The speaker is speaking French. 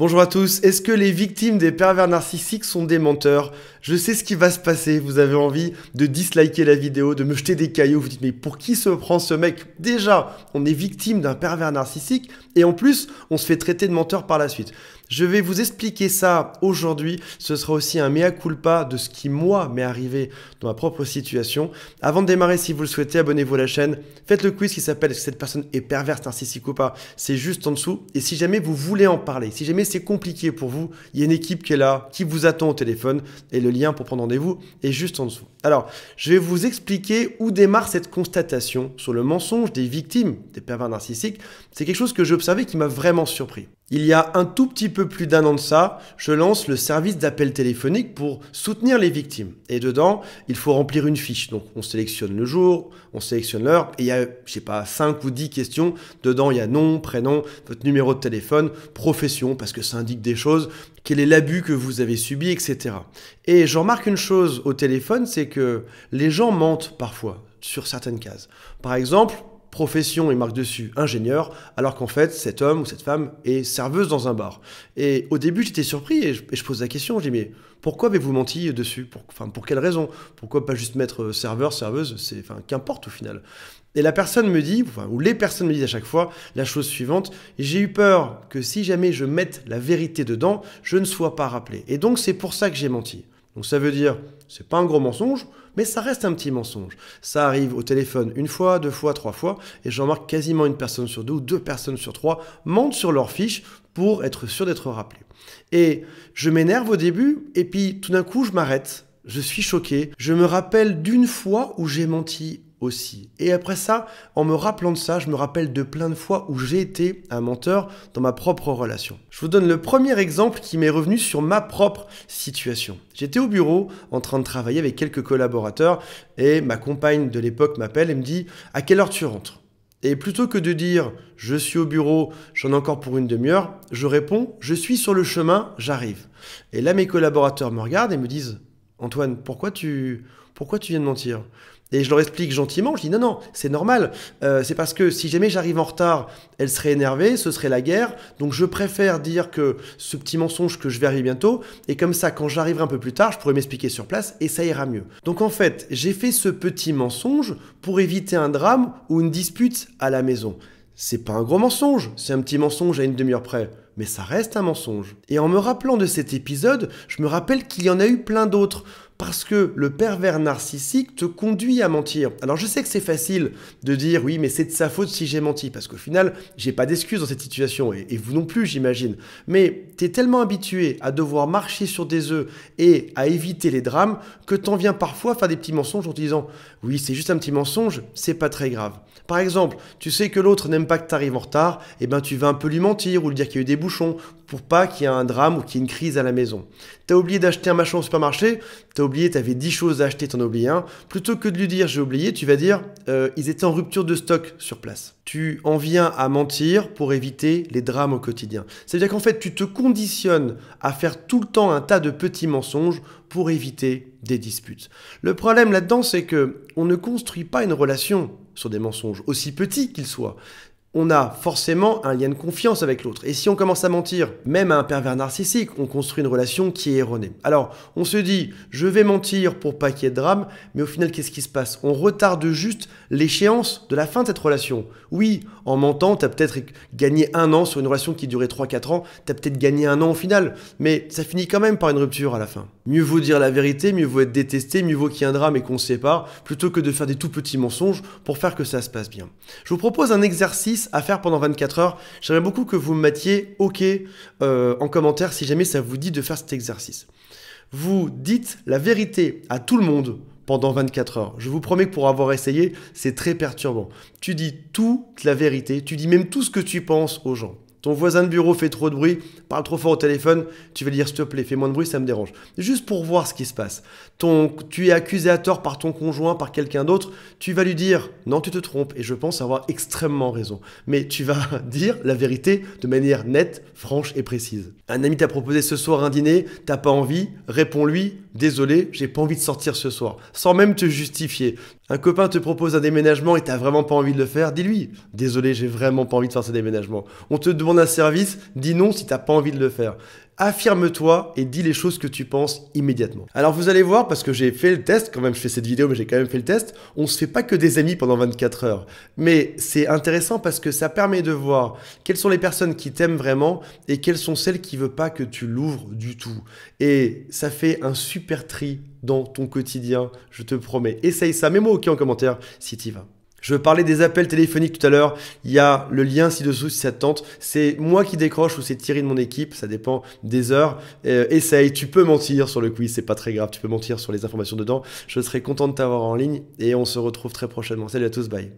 Bonjour à tous, est-ce que les victimes des pervers narcissiques sont des menteurs? Je sais ce qui va se passer, vous avez envie de disliker la vidéo, de me jeter des cailloux, vous dites mais pour qui se prend ce mec? Déjà, on est victime d'un pervers narcissique et en plus, on se fait traiter de menteur par la suite. Je vais vous expliquer ça aujourd'hui, ce sera aussi un mea culpa de ce qui moi m'est arrivé dans ma propre situation. Avant de démarrer, si vous le souhaitez, abonnez-vous à la chaîne, faites le quiz qui s'appelle « Est-ce que cette personne est perverse narcissique ou pas ?» C'est juste en dessous. Et si jamais vous voulez en parler, si jamais c'est compliqué pour vous, il y a une équipe qui est là, qui vous attend au téléphone et le lien pour prendre rendez-vous est juste en dessous. Alors, je vais vous expliquer où démarre cette constatation sur le mensonge des victimes des pervers narcissiques. C'est quelque chose que j'ai observé qui m'a vraiment surpris. Il y a un tout petit peu plus d'un an de ça, je lance le service d'appel téléphonique pour soutenir les victimes. Et dedans, il faut remplir une fiche. Donc, on sélectionne le jour, on sélectionne l'heure, et il y a, je sais pas, 5 ou 10 questions. Dedans, il y a nom, prénom, votre numéro de téléphone, profession, parce que ça indique des choses, quel est l'abus que vous avez subi, etc. Et je remarque une chose au téléphone, c'est que les gens mentent parfois sur certaines cases. Par exemple, profession, il marque dessus ingénieur, alors qu'en fait, cet homme ou cette femme est serveuse dans un bar. Et au début, j'étais surpris et je pose la question, je dis mais pourquoi avez-vous menti dessus? Pour quelle raison? Pourquoi pas juste mettre serveur, serveuse? Qu'importe au final. Et la personne me dit, ou les personnes me disent à chaque fois la chose suivante, j'ai eu peur que si jamais je mette la vérité dedans, je ne sois pas rappelé. Et donc c'est pour ça que j'ai menti. Donc ça veut dire, c'est pas un gros mensonge, mais ça reste un petit mensonge. Ça arrive au téléphone une fois, 2 fois, 3 fois, et j'en remarque quasiment une personne sur 2 ou 2 personnes sur 3 mentent sur leur fiche pour être sûr d'être rappelé. Et je m'énerve au début, et puis tout d'un coup je m'arrête, je suis choqué, je me rappelle d'une fois où j'ai menti aussi. Et après ça, en me rappelant de ça, je me rappelle de plein de fois où j'ai été un menteur dans ma propre relation. Je vous donne le premier exemple qui m'est revenu sur ma propre situation. J'étais au bureau en train de travailler avec quelques collaborateurs et ma compagne de l'époque m'appelle et me dit « À quelle heure tu rentres ?» Et plutôt que de dire « Je suis au bureau, j'en ai encore pour une demi-heure », je réponds « Je suis sur le chemin, j'arrive ». Et là, mes collaborateurs me regardent et me disent « Antoine, pourquoi tu viens de mentir ?» Et je leur explique gentiment, je dis non, c'est normal, c'est parce que si jamais j'arrive en retard, elle serait énervée, ce serait la guerre, donc je préfère dire que ce petit mensonge que je vais arriver bientôt, et comme ça, quand j'arriverai un peu plus tard, je pourrai m'expliquer sur place, et ça ira mieux. Donc en fait, j'ai fait ce petit mensonge pour éviter un drame ou une dispute à la maison. C'est pas un gros mensonge, c'est un petit mensonge à une demi-heure près, mais ça reste un mensonge. Et en me rappelant de cet épisode, je me rappelle qu'il y en a eu plein d'autres, parce que le pervers narcissique te conduit à mentir. Alors je sais que c'est facile de dire oui mais c'est de sa faute si j'ai menti, parce qu'au final j'ai pas d'excuses dans cette situation, et vous non plus j'imagine. Mais tu es tellement habitué à devoir marcher sur des œufs et à éviter les drames que t'en viens parfois faire des petits mensonges en te disant oui c'est juste un petit mensonge, c'est pas très grave. Par exemple, tu sais que l'autre n'aime pas que tu arrives en retard, et ben tu vas un peu lui mentir ou lui dire qu'il y a eu des bouchons pour pas qu'il y ait un drame ou qu'il y ait une crise à la maison. T'as oublié d'acheter un machin au supermarché, t'as oublié, t'avais 10 choses à acheter, t'en as oublié un. Plutôt que de lui dire j'ai oublié, tu vas dire ils étaient en rupture de stock sur place. Tu en viens à mentir pour éviter les drames au quotidien. C'est-à-dire qu'en fait, tu te conditionnes à faire tout le temps un tas de petits mensonges pour éviter des disputes. Le problème là-dedans, c'est que on ne construit pas une relation sur des mensonges, aussi petits qu'ils soient. On a forcément un lien de confiance avec l'autre. Et si on commence à mentir, même à un pervers narcissique, on construit une relation qui est erronée. Alors, on se dit, je vais mentir pour pas qu'il y ait de drame, mais au final, qu'est-ce qui se passe? On retarde juste l'échéance de la fin de cette relation. Oui, en mentant, tu as peut-être gagné 1 an sur une relation qui durait 3-4 ans, tu as peut-être gagné 1 an au final, mais ça finit quand même par une rupture à la fin. Mieux vaut dire la vérité, mieux vaut être détesté, mieux vaut qu'il y ait un drame et qu'on se sépare, plutôt que de faire des tout petits mensonges pour faire que ça se passe bien. Je vous propose un exercice à faire pendant 24 heures. J'aimerais beaucoup que vous me mettiez OK en commentaire si jamais ça vous dit de faire cet exercice. Vous dites la vérité à tout le monde pendant 24 heures. Je vous promets que pour avoir essayé, c'est très perturbant. Tu dis toute la vérité, tu dis même tout ce que tu penses aux gens. Ton voisin de bureau fait trop de bruit, parle trop fort au téléphone, tu vas lui dire s'il te plaît, fais moins de bruit, ça me dérange. Juste pour voir ce qui se passe. Tu es accusé à tort par ton conjoint, par quelqu'un d'autre, tu vas lui dire non, tu te trompes, et je pense avoir extrêmement raison. Mais tu vas dire la vérité de manière nette, franche et précise. Un ami t'a proposé ce soir un dîner, t'as pas envie, réponds-lui, désolé, j'ai pas envie de sortir ce soir, sans même te justifier. Un copain te propose un déménagement et t'as vraiment pas envie de le faire, dis-lui, désolé, j'ai vraiment pas envie de faire ce déménagement. On te demande un service, dis non si t'as pas envie de le faire. Affirme-toi et dis les choses que tu penses immédiatement. Alors vous allez voir, parce que j'ai fait le test, quand même je fais cette vidéo mais j'ai quand même fait le test, on se fait pas que des amis pendant 24 heures. Mais c'est intéressant parce que ça permet de voir quelles sont les personnes qui t'aiment vraiment et quelles sont celles qui veulent pas que tu l'ouvres du tout. Et ça fait un super tri dans ton quotidien, je te promets. Essaye ça, mets-moi OK en commentaire si t'y vas. Je parlais des appels téléphoniques tout à l'heure, il y a le lien ci-dessous si ça te tente. C'est moi qui décroche ou c'est Thierry de mon équipe, ça dépend des heures. Essaye, tu peux mentir sur le quiz, c'est pas très grave, tu peux mentir sur les informations dedans. Je serai content de t'avoir en ligne et on se retrouve très prochainement. Salut à tous, bye.